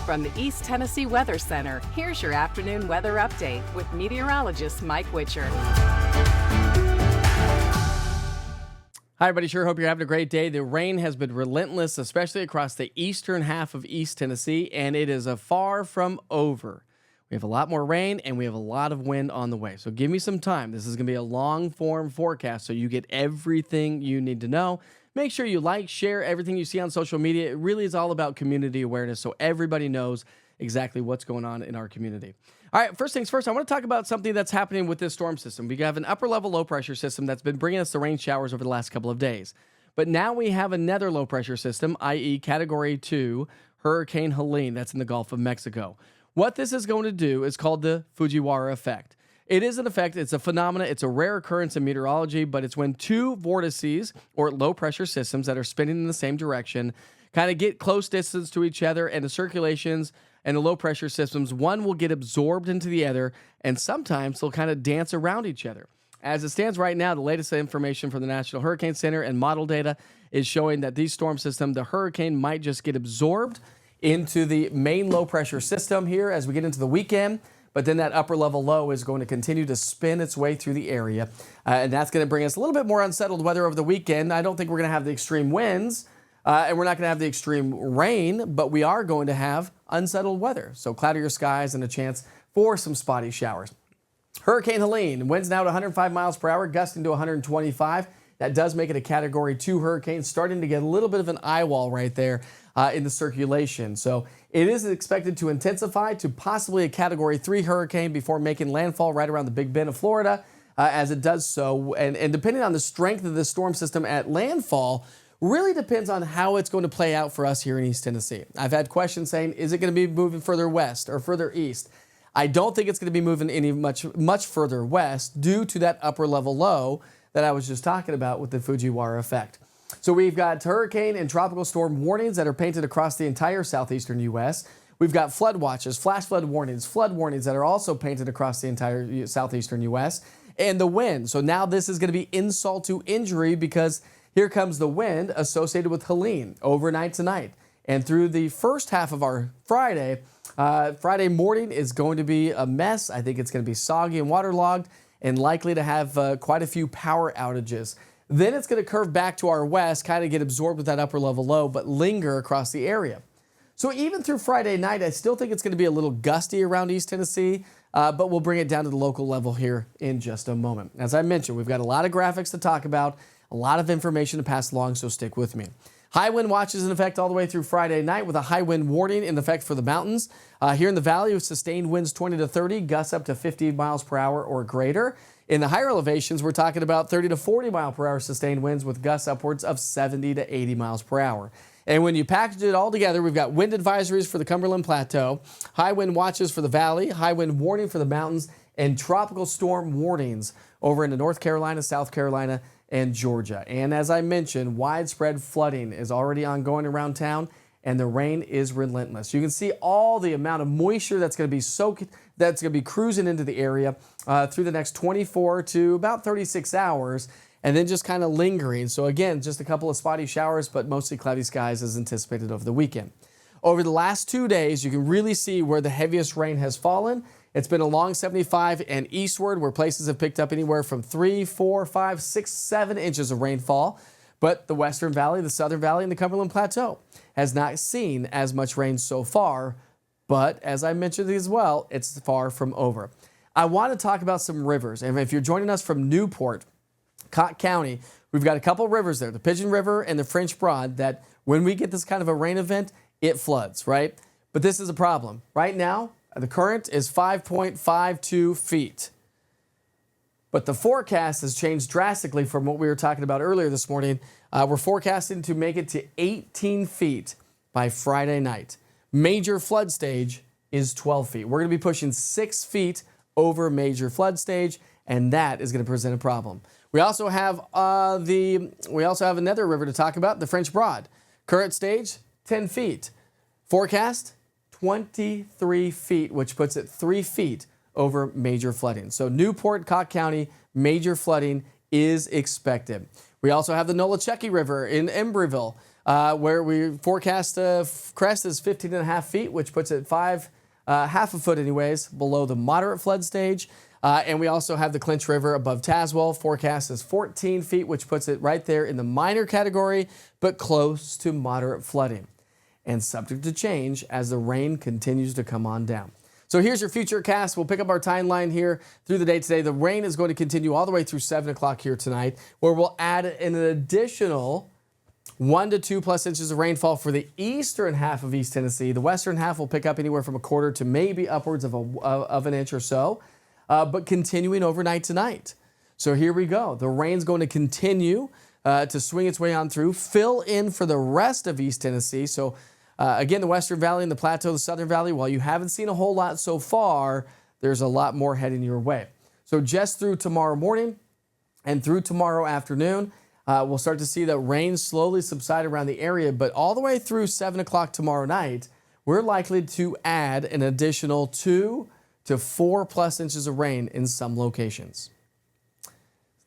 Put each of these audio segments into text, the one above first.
From the East Tennessee Weather Center, here's your afternoon weather update with meteorologist Mike Witcher. Hi, everybody. Sure hope you're having a great day. The rain has been relentless, especially across the eastern half of East Tennessee, and it is far from over. We have a lot more rain, and we have a lot of wind on the way. So give me some time. This is going to be a long-form forecast, so you get everything you need to know. Make sure you like, share everything you see on social media. It really is all about community awareness, so everybody knows exactly what's going on in our community. All right, first things first, I want to talk about something that's happening with this storm system. We have an upper-level low-pressure system that's been bringing us the rain showers over the last couple of days. But now we have another low-pressure system, i.e. Category 2, Hurricane Helene, that's in the Gulf of Mexico. What this is going to do is called the Fujiwara effect. It is an effect, it's a phenomenon, it's a rare occurrence in meteorology, but it's when two vortices, or low-pressure systems that are spinning in the same direction, kind of get close distance to each other, and the circulations and the low-pressure systems, one will get absorbed into the other, and sometimes they'll kind of dance around each other. As it stands right now, the latest information from the National Hurricane Center and model data is showing that these storm systems, the hurricane might just get absorbed into the main low-pressure system here as we get into the weekend. But then that upper level low is going to continue to spin its way through the area. And that's going to bring us a little bit more unsettled weather over the weekend. I don't think we're going to have the extreme winds and we're not going to have the extreme rain, but we are going to have unsettled weather. So cloudier skies and a chance for some spotty showers. Hurricane Helene, winds now at 105 miles per hour, gusting to 125. That does make it a Category 2 hurricane, starting to get a little bit of an eye wall right there in the circulation. So it is expected to intensify to possibly a Category 3 hurricane before making landfall right around the Big Bend of Florida as it does so. And depending on the strength of this storm system at landfall, really depends on how it's going to play out for us here in East Tennessee. I've had questions saying, is it going to be moving further west or further east? I don't think it's going to be moving any much further west due to that upper level low that I was just talking about with the Fujiwara effect. So we've got hurricane and tropical storm warnings that are painted across the entire southeastern U.S. We've got flood watches, flash flood warnings that are also painted across the entire southeastern U.S. And the wind. So now this is going to be insult to injury because here comes the wind associated with Helene overnight tonight. And through the first half of our Friday morning is going to be a mess. I think it's going to be soggy and waterlogged and likely to have quite a few power outages. Then it's going to curve back to our west, kind of get absorbed with that upper level low, but linger across the area. So even through Friday night, I still think it's going to be a little gusty around East Tennessee, but we'll bring it down to the local level here in just a moment. As I mentioned, we've got a lot of graphics to talk about, a lot of information to pass along, so stick with me. High wind watch is in effect all the way through Friday night with a high wind warning in effect for the mountains. Here in the valley, with sustained winds 20 to 30, gusts up to 50 miles per hour or greater. In the higher elevations, we're talking about 30 to 40 mile per hour sustained winds with gusts upwards of 70 to 80 miles per hour. And when you package it all together, we've got wind advisories for the Cumberland Plateau, high wind watches for the valley, high wind warning for the mountains, and tropical storm warnings over into North Carolina, South Carolina, and Georgia. And as I mentioned, widespread flooding is already ongoing around town, and the rain is relentless. You can see all the amount of moisture that's going to be cruising into the area through the next 24 to about 36 hours, and then just kind of lingering. So again, just a couple of spotty showers, but mostly cloudy skies as anticipated over the weekend. Over the last 2 days, you can really see where the heaviest rain has fallen. It's been along 75 and eastward, where places have picked up anywhere from 3, 4, 5, 6, 7 inches of rainfall. But the Western Valley, the Southern Valley, and the Cumberland Plateau has not seen as much rain so far. But as I mentioned as well, it's far from over. I want to talk about some rivers. And if you're joining us from Newport, Cott County, we've got a couple rivers there, the Pigeon River and the French Broad, that when we get this kind of a rain event, it floods, right? But this is a problem. Right now, the current is 5.52 feet. But the forecast has changed drastically from what we were talking about earlier this morning. We're forecasting to make it to 18 feet by Friday night. Major flood stage is 12 feet. We're going to be pushing 6 feet over major flood stage, and that is going to present a problem. We also have another river to talk about, the French Broad. Current stage, 10 feet. Forecast, 23 feet, which puts it 3 feet over major flooding. So Newport, Cott County, major flooding is expected. We also have the Nolichucky River in Embryville. where we forecast crest is 15.5 feet, which puts it half a foot anyways, below the moderate flood stage. And we also have the Clinch River above Tazewell. Forecast is 14 feet, which puts it right there in the minor category, but close to moderate flooding. And subject to change as the rain continues to come on down. So here's your future cast. We'll pick up our timeline here through the day today. The rain is going to continue all the way through 7 o'clock here tonight, where we'll add an additional 1 to 2 plus inches of rainfall for the eastern half of East Tennessee. The western half will pick up anywhere from a quarter to maybe upwards of an inch or so, but continuing overnight tonight. So here we go. The rain's going to continue to swing its way on through, fill in for the rest of East Tennessee. So again, the Western Valley and the Plateau, the Southern Valley, while you haven't seen a whole lot so far, there's a lot more heading your way. So just through tomorrow morning and through tomorrow afternoon, we'll start to see the rain slowly subside around the area, but all the way through 7 o'clock tomorrow night, we're likely to add an additional 2 to 4 plus inches of rain in some locations.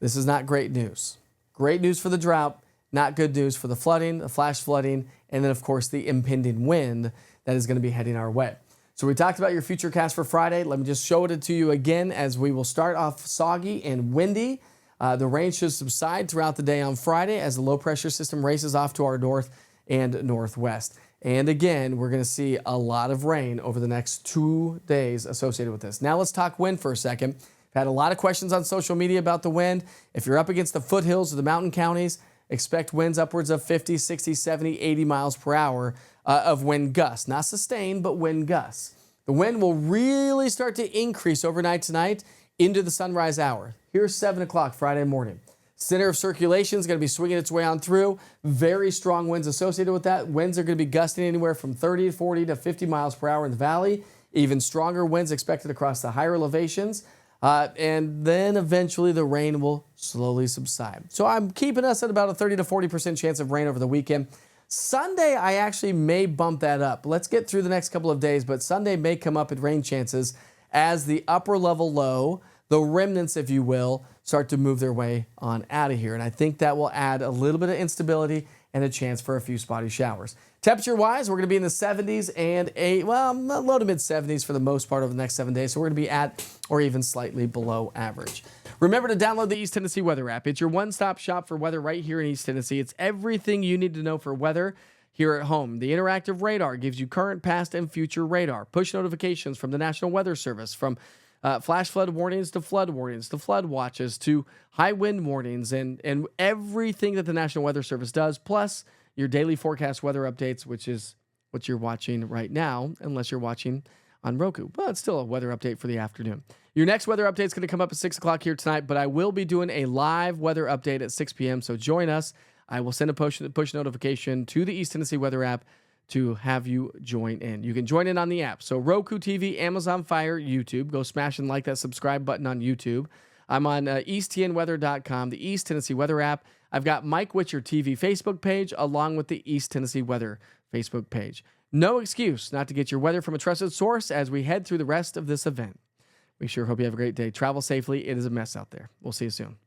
This is not great news. Great news for the drought, not good news for the flooding, the flash flooding, and then, of course, the impending wind that is going to be heading our way. So we talked about your future cast for Friday. Let me just show it to you again as we will start off soggy and windy. The rain should subside throughout the day on Friday as the low-pressure system races off to our north and northwest. And again, we're going to see a lot of rain over the next 2 days associated with this. Now let's talk wind for a second. I've had a lot of questions on social media about the wind. If you're up against the foothills of the mountain counties, expect winds upwards of 50, 60, 70, 80 miles per hour of wind gusts. Not sustained, but wind gusts. The wind will really start to increase overnight tonight into the sunrise hour. Here's 7 o'clock Friday morning. Center of circulation is going to be swinging its way on through. Very strong winds associated with that. Winds are going to be gusting anywhere from 30, 40 to 50 miles per hour in the valley. Even stronger winds expected across the higher elevations. And then eventually the rain will slowly subside. So I'm keeping us at about a 30 to 40% chance of rain over the weekend. Sunday, I actually may bump that up. Let's get through the next couple of days, but Sunday may come up in rain chances as the upper level low, the remnants, if you will, start to move their way on out of here. And I think that will add a little bit of instability and a chance for a few spotty showers. Temperature-wise, we're going to be in the 70s and low to mid-70s for the most part over the next 7 days. So we're going to be at or even slightly below average. Remember to download the East Tennessee Weather app. It's your one-stop shop for weather right here in East Tennessee. It's everything you need to know for weather here at home. The interactive radar gives you current, past, and future radar. Push notifications from the National Weather Service, from flash flood warnings, to flood watches, to high wind warnings, and everything that the National Weather Service does, plus your daily forecast weather updates, which is what you're watching right now, unless you're watching on Roku. Well, it's still a weather update for the afternoon. Your next weather update is going to come up at 6 o'clock here tonight, but I will be doing a live weather update at 6 p.m., so join us. I will send a push notification to the East Tennessee Weather app to have you join in. You can join in on the app. So Roku TV, Amazon Fire, YouTube. Go smash and like that subscribe button on YouTube. I'm on easttnweather.com, the East Tennessee Weather app. I've got Mike Witcher TV Facebook page along with the East Tennessee Weather Facebook page. No excuse not to get your weather from a trusted source as we head through the rest of this event. We sure hope you have a great day. Travel safely. It is a mess out there. We'll see you soon.